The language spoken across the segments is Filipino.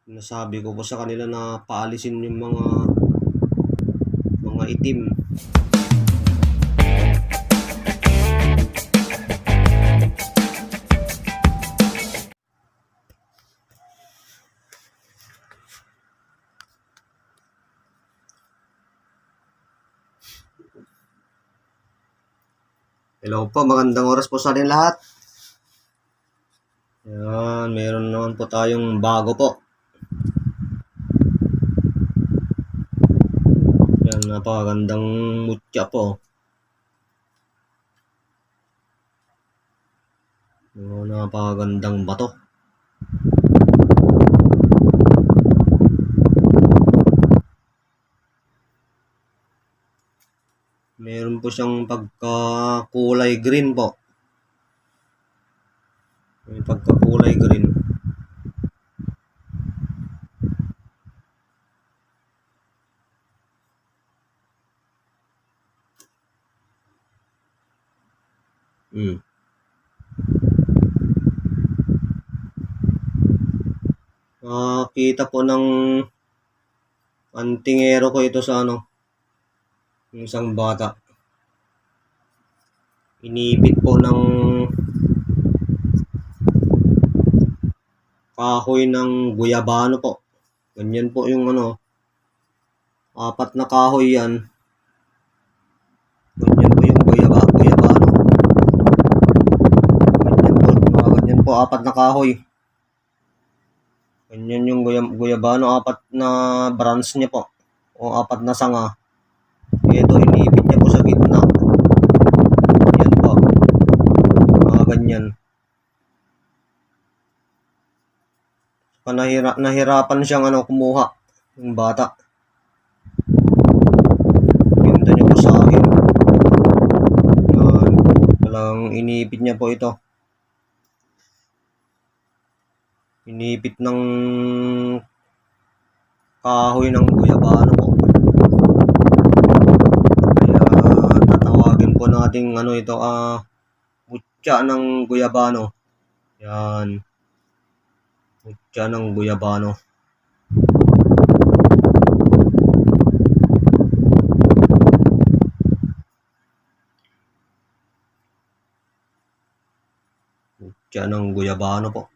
Nasabi ko po sa kanila na paalisin yung mga itim. Hello po, magandang oras po sa atin lahat. Yan, meron naman po tayong bago po. Yan, napakagandang mutya po. Napakagandang bato. Meron po siyang pagkakulay green po. May pagkakulay green. Kita po ng antingero ko ito sa yung isang bata. Inipit po ng kahoy ng guyabano po. Ganyan po yung apat na kahoy yan. Ganyan po yung guyabano. Ganyan po, apat na kahoy. Ganyan yung guyabano, apat na branch niya po. O apat na sanga. Ito, inipit niya po sa gitna. Yan po. Ganyan. Nahirapan siyang kumuha yung bata. Ganda niya po sa akin. Walang inipit niya po ito. Inipit ng kahoy ng guyabano po. Kaya tatawagin po natin ito mutya ng guyabano. Yan. Mutya ng guyabano. Mutya ng guyabano po.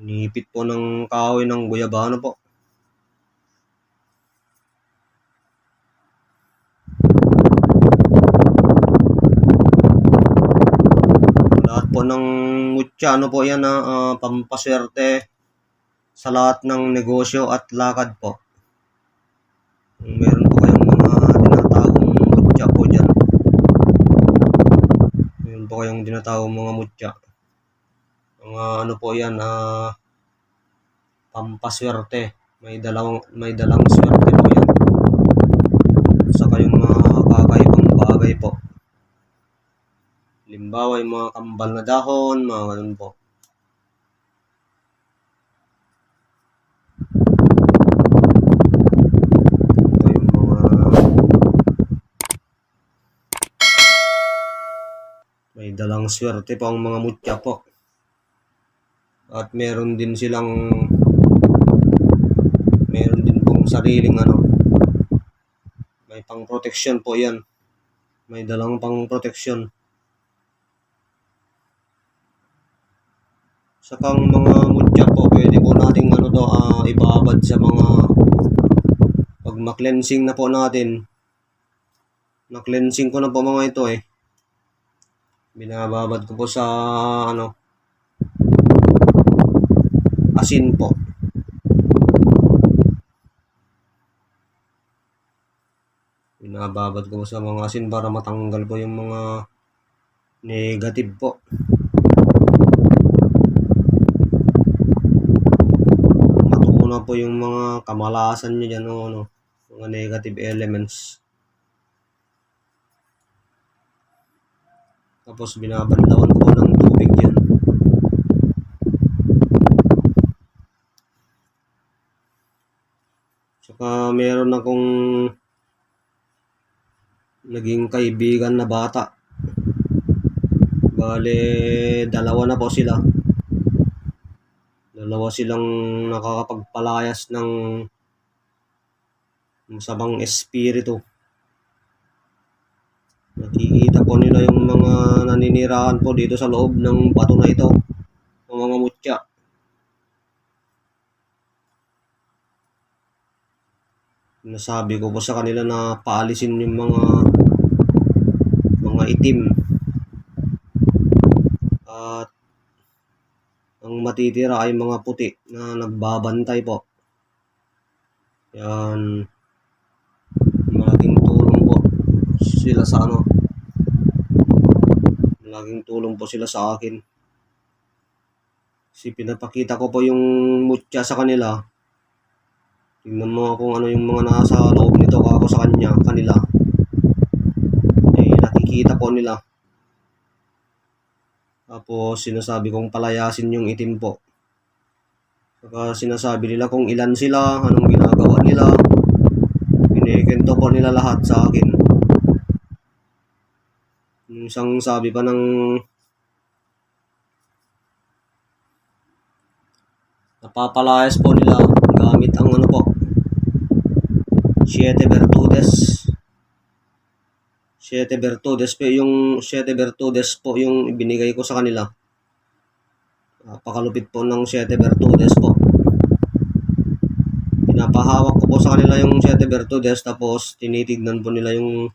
Inipit po ng kahoy ng guyabano po. Lahat po ng mutya po yan pampaswerte sa lahat ng negosyo at lakad po. Meron po kayong mga tinatawag mutya po dyan. Meron po kayong tinatawag mga mutya. Mga po yan, pampaswerte. May dalang swerte po yan. Sa kayong mga kakaibang bagay po. Halimbawa, yung mga kambal na dahon, mga ganun po. Ito yung may dalang swerte po ang mga mutya po. At meron din pong sariling may pang protection po yan. May dalang pang protection. Sakang mga mutya po, pwede po nating ibabad sa mga pag ma-cleansing na po natin. Na-cleansing ko na po mga ito Binababad ko po sa asin po. Binababad ko po sa mga asin para matanggal po yung mga negative po. Matuuna po yung mga kamalasan nyo dyan, mga negative elements. Tapos binabanlawan ko ng tubig yan. Saka meron akong naging kaibigan na bata. Bale, dalawa na po sila. Dalawa silang nakakapagpalayas ng masamang espiritu. Nakikita po nila yung mga naninirahan po dito sa loob ng bato na ito, ng mga mutya. Nasabi ko po sa kanila na paalisin yung mga itim. At ang matitira ay mga puti na nagbabantay po. Yan. Malaking tulong po sila sa malaking tulong po sila sa akin. Kasi pinapakita ko po yung mutya sa kanila. Tingnan mo kung ano yung mga nasa loob nito ako sa kanila. Eh, nakikita po nila. Tapos sinasabi kong palayasin yung itim po. Saka sinasabi nila kung ilan sila, anong ginagawa nila. Kinikento po nila lahat sa akin. Yung isang sabi pa ng napapalayas po nila gamit ang Siete Virtudes po yung Siete Virtudes po yung ibinigay ko sa kanila. Napakalupit po ng Siete Virtudes po. Pinapahawak ko po sa kanila yung Siete Virtudes, tapos tinitignan po nila yung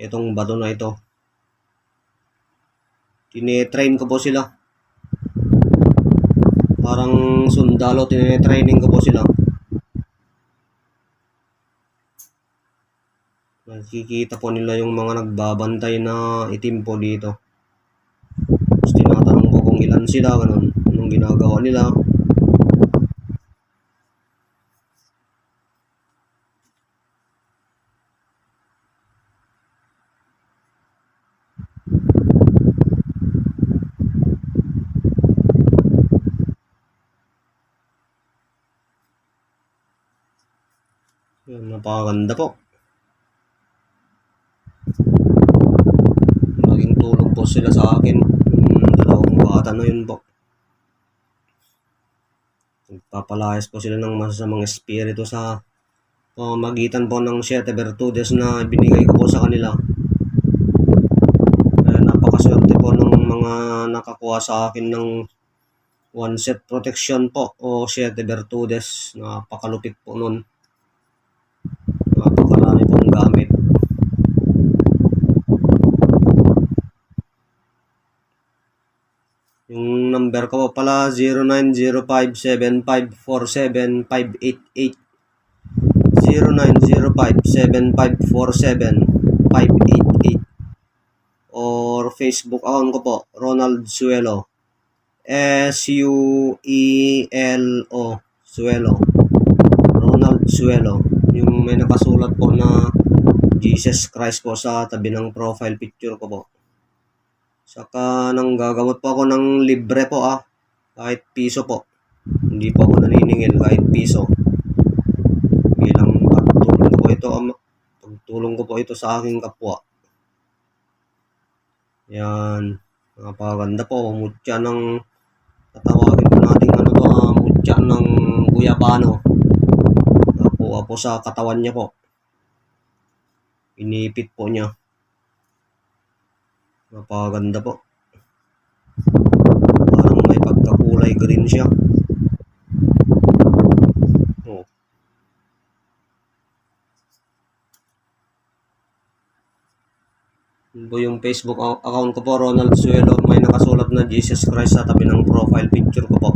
itong bato na ito. Tine-train ko po sila. Parang sundalo, tine-training ko po sila. Nakikita po nila yung mga nagbabantay na itim po dito. Tapos tinatanong ko kung ilan sila, ganun. Anong ginagawa nila. Yan, napakaganda po. Naging tulong po sila sa akin. Dalawang bata na yun po. Nagpapalayas po sila ng masasamang espiritu sa magitan po ng Siete Virtudes na binigay ko po sa kanila. Napakaswerte po ng mga nakakuha sa akin ng one set protection po o Siete Virtudes. Napakalupit po nun. Napakarami pong gamit. Yung number ko po pala 090575475888. 090575475888. Or Facebook account ko po, Ronald Suelo. SUELO Suelo. Ronald Suelo. Yung may nakasulat po na Jesus Christ po sa tabi ng profile picture ko po. Saka nang gagamot po ako ng libre po kahit piso po. Hindi po ako naniningil kahit piso. Bilang pagtulong ko po ito sa aking kapwa. Yan. Napakaganda po. Mutya ng tatawagin po natin mutya ng guyabano. Nakuha po sa katawan niya po. Inipit po niya. Napakaganda po. Parang may pagkakulay green siya. Oh. Ito yung Facebook account ko po, Ronald Suelo. May nakasulat na Jesus Christ sa tabi ng profile picture ko po.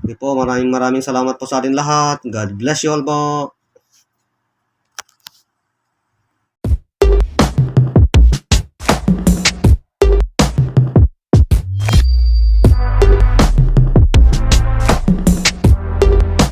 Okay po, maraming salamat po sa atin lahat. God bless you all po.